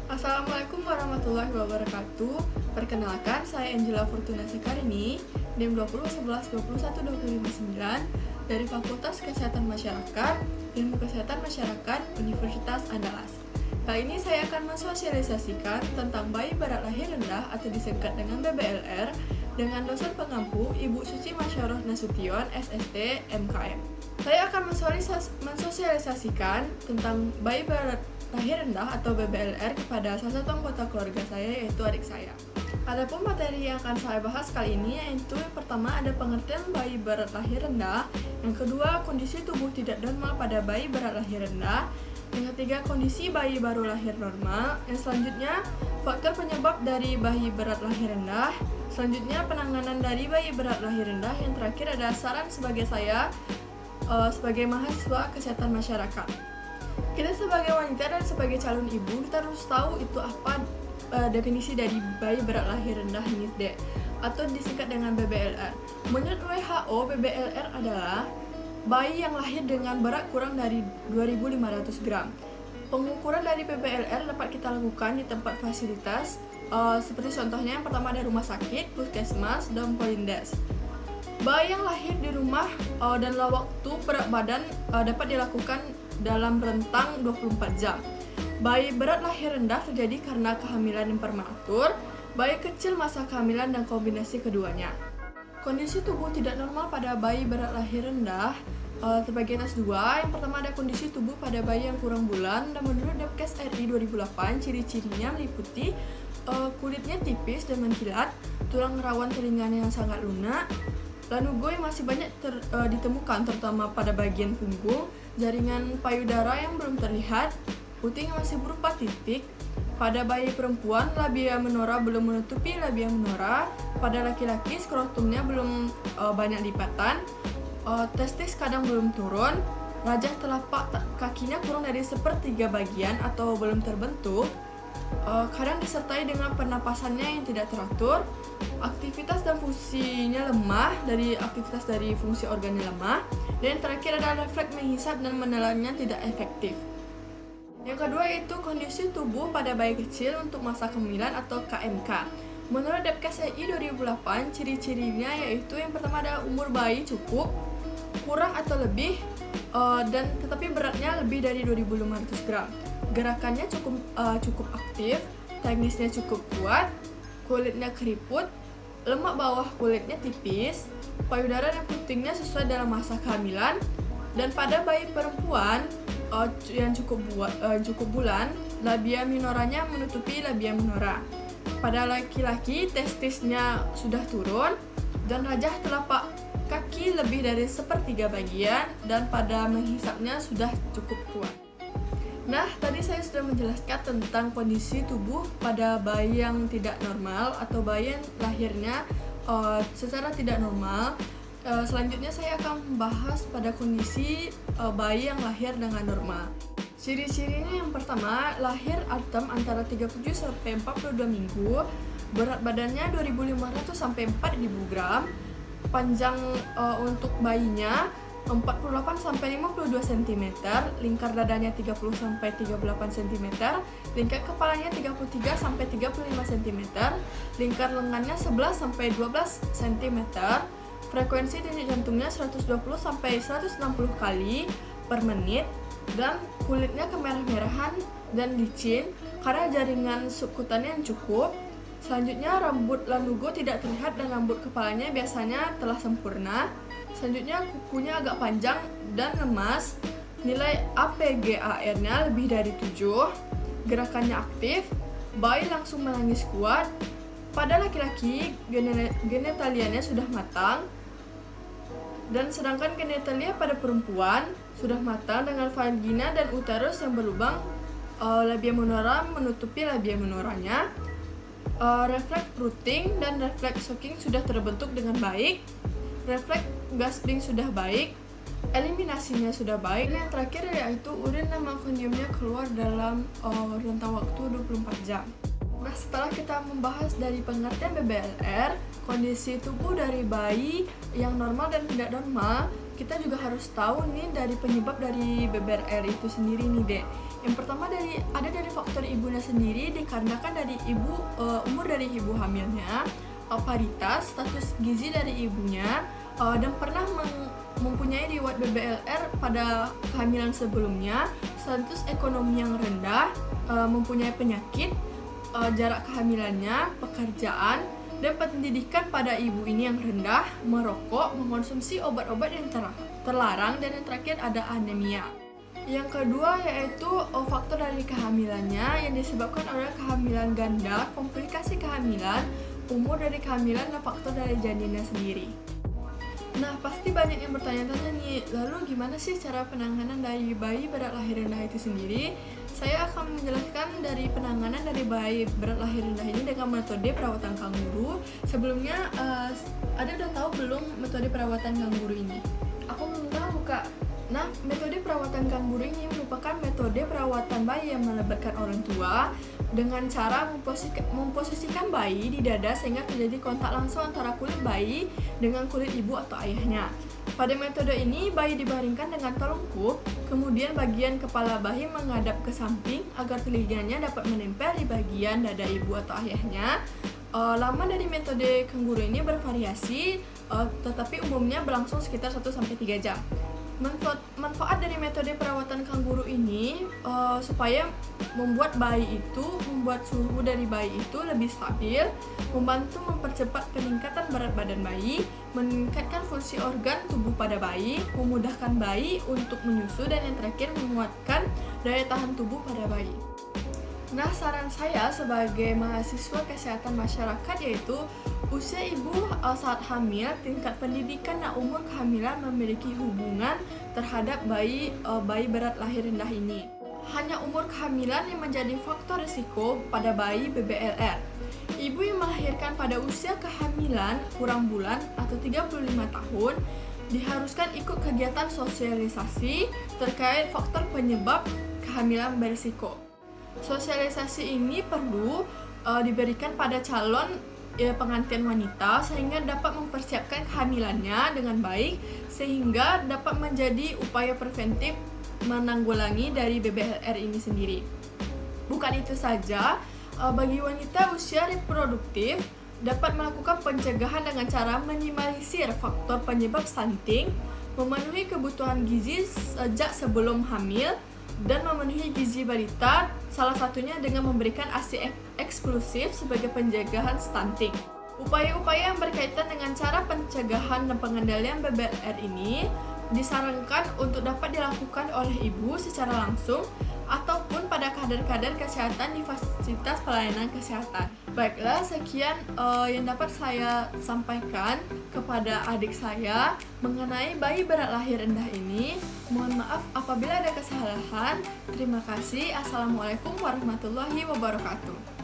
Assalamualaikum warahmatullahi wabarakatuh. Perkenalkan, saya Angela Fortuna Sekarini, NIM 2011212559 dari Fakultas Kesehatan Masyarakat, Ilmu Kesehatan Masyarakat, Universitas Andalas. Kali ini saya akan mensosialisasikan tentang bayi berat lahir rendah atau disingkat dengan BBLR dengan dosen pengampu Ibu Suci Masyarah Nasution, SST, MKM. Saya akan mensosialisasikan tentang bayi berat lahir rendah atau BBLR kepada salah satu anggota keluarga saya, yaitu adik saya. Adapun materi yang akan saya bahas kali ini yaitu yang pertama ada pengertian bayi berat lahir rendah, yang kedua kondisi tubuh tidak normal pada bayi berat lahir rendah, yang ketiga kondisi bayi baru lahir normal, yang selanjutnya faktor penyebab dari bayi berat lahir rendah, selanjutnya penanganan dari bayi berat lahir rendah, yang terakhir ada saran sebagai saya sebagai mahasiswa kesehatan masyarakat. Kita sebagai wanita dan sebagai calon ibu, kita harus tahu itu apa definisi dari bayi berat lahir rendah (NISD) atau disingkat dengan BBLR. Menurut WHO, BBLR adalah bayi yang lahir dengan berat kurang dari 2.500 gram. Pengukuran dari BBLR dapat kita lakukan di tempat fasilitas seperti contohnya yang pertama ada rumah sakit, puskesmas, dan polindes. Bayi yang lahir di rumah dan waktu berat badan dapat dilakukan dalam rentang 24 jam. Bayi berat lahir rendah terjadi karena kehamilan yang prematur, bayi kecil masa kehamilan dan kombinasi keduanya. Kondisi tubuh tidak normal pada bayi berat lahir rendah terbagi atas dua. Yang pertama ada kondisi tubuh pada bayi yang kurang bulan, dan menurut Depkes RI 2008 ciri-cirinya meliputi kulitnya tipis dan mengkilat, tulang rawan telinganya yang sangat lunak, lanugo yang masih banyak ditemukan terutama pada bagian punggung, jaringan payudara yang belum terlihat, puting yang masih berupa titik. Pada bayi perempuan, labia minora belum menutupi labia minora. Pada laki-laki, skrotumnya belum banyak lipatan. Testis kadang belum turun. Rajah telapak kakinya kurang dari sepertiga bagian atau belum terbentuk. Kadang disertai dengan pernapasannya yang tidak teratur. Aktivitas dan fungsinya lemah, aktivitas dari fungsi organnya lemah. Dan yang terakhir adalah refleks menghisap dan menelannya tidak efektif. Yang kedua yaitu kondisi tubuh pada bayi kecil untuk masa kehamilan atau KMK. Menurut Depkes RI 2008, ciri-cirinya yaitu yang pertama ada umur bayi cukup, kurang atau lebih, dan tetapi beratnya lebih dari 2.500 gram. Gerakannya cukup aktif, teknisnya cukup kuat, kulitnya keriput, lemak bawah kulitnya tipis, payudara dan putingnya sesuai dalam masa kehamilan, dan pada bayi perempuan yang cukup bulan, labia minoranya menutupi labia minora. Pada laki-laki, testisnya sudah turun, dan rajah telapak kaki lebih dari sepertiga bagian, dan pada menghisapnya sudah cukup kuat. Nah, tadi saya sudah menjelaskan tentang kondisi tubuh pada bayi yang tidak normal atau bayi yang lahirnya secara tidak normal. Selanjutnya saya akan membahas pada kondisi bayi yang lahir dengan normal. Ciri-cirinya yang pertama, lahir atem antara 37 sampai 42 minggu, berat badannya 2.500 sampai 4.000 gram, panjang untuk bayinya 48 sampai 52 cm, lingkar dadanya 30 sampai 38 cm, lingkar kepalanya 33 sampai 35 cm, lingkar lengannya 11 sampai 12 cm, frekuensi denyut jantungnya 120 sampai 160 kali per menit, dan kulitnya kemerah-merahan dan licin karena jaringan subkutannya yang cukup. Selanjutnya rambut lanugo tidak terlihat dan rambut kepalanya biasanya telah sempurna. Selanjutnya kukunya agak panjang dan lemas. Nilai APGAR-nya lebih dari 7. Gerakannya aktif. Bayi langsung menangis kuat. Pada laki-laki, genitalianya sudah matang. Dan sedangkan genitalia pada perempuan sudah matang dengan vagina dan uterus yang berlubang. Labia minora menutupi labia minoranya. Refleks Prutting dan refleks Sucking sudah terbentuk dengan baik. Refleks gasping sudah baik, eliminasinya sudah baik. Yang terakhir yaitu urin dan mekoniumnya keluar dalam rentang waktu 24 jam. Nah, setelah kita membahas dari pengertian BBLR, kondisi tubuh dari bayi yang normal dan tidak normal, kita juga harus tahu nih dari penyebab dari BBLR itu sendiri nih, Dek. Yang pertama ada dari faktor ibunya sendiri, dikarenakan dari umur dari ibu hamilnya, paritas, status gizi dari ibunya, dan pernah mempunyai riwayat BBLR pada kehamilan sebelumnya, status ekonomi yang rendah, mempunyai penyakit, jarak kehamilannya, pekerjaan, dan pendidikan pada ibu ini yang rendah, merokok, mengkonsumsi obat-obat yang terlarang, dan yang terakhir ada anemia. Yang kedua yaitu faktor dari kehamilannya yang disebabkan oleh kehamilan ganda, komplikasi kehamilan, umur dari kehamilan, dan faktor dari janinnya sendiri. Nah, pasti banyak yang bertanya-tanya nih, lalu gimana sih cara penanganan dari bayi berat lahir rendah itu sendiri? Saya akan menjelaskan dari penanganan dari bayi berat lahir rendah ini dengan metode perawatan kanguru. Sebelumnya, ada udah tahu belum metode perawatan kanguru ini? Aku belum tahu, Kak. Nah, metode perawatan kanguru ini merupakan metode perawatan bayi yang melibatkan orang tua dengan cara memposisikan bayi di dada sehingga terjadi kontak langsung antara kulit bayi dengan kulit ibu atau ayahnya. Pada metode ini, bayi dibaringkan dengan telungkup, kemudian bagian kepala bayi menghadap ke samping agar telinganya dapat menempel di bagian dada ibu atau ayahnya. Lama dari metode kanguru ini bervariasi, tetapi umumnya berlangsung sekitar 1-3 jam. Manfaat dari metode perawatan kanguru ini supaya membuat suhu dari bayi itu lebih stabil, membantu mempercepat peningkatan berat badan bayi, meningkatkan fungsi organ tubuh pada bayi, memudahkan bayi untuk menyusu, dan yang terakhir menguatkan daya tahan tubuh pada bayi. Nah, saran saya sebagai mahasiswa kesehatan masyarakat yaitu usia ibu saat hamil, tingkat pendidikan, dan umur kehamilan memiliki hubungan terhadap bayi berat lahir rendah ini. Hanya umur kehamilan yang menjadi faktor risiko pada bayi BBLR. Ibu yang melahirkan pada usia kehamilan kurang bulan atau 35 tahun diharuskan ikut kegiatan sosialisasi terkait faktor penyebab kehamilan berisiko. Sosialisasi ini perlu diberikan pada calon pengantin wanita sehingga dapat mempersiapkan kehamilannya dengan baik sehingga dapat menjadi upaya preventif menanggulangi dari BBLR ini sendiri. Bukan itu saja, bagi wanita usia reproduktif dapat melakukan pencegahan dengan cara minimalisir faktor penyebab stunting, memenuhi kebutuhan gizi sejak sebelum hamil, dan memenuhi gizi balita, salah satunya dengan memberikan ASI eksklusif sebagai pencegahan stunting. Upaya-upaya yang berkaitan dengan cara pencegahan dan pengendalian BBLR ini disarankan untuk dapat dilakukan oleh ibu secara langsung ataupun pada kader-kader kesehatan di fasilitas pelayanan kesehatan. Baiklah, sekian yang dapat saya sampaikan kepada adik saya mengenai bayi berat lahir rendah ini. Mohon maaf apabila ada kesalahan. Terima kasih. Assalamualaikum warahmatullahi wabarakatuh.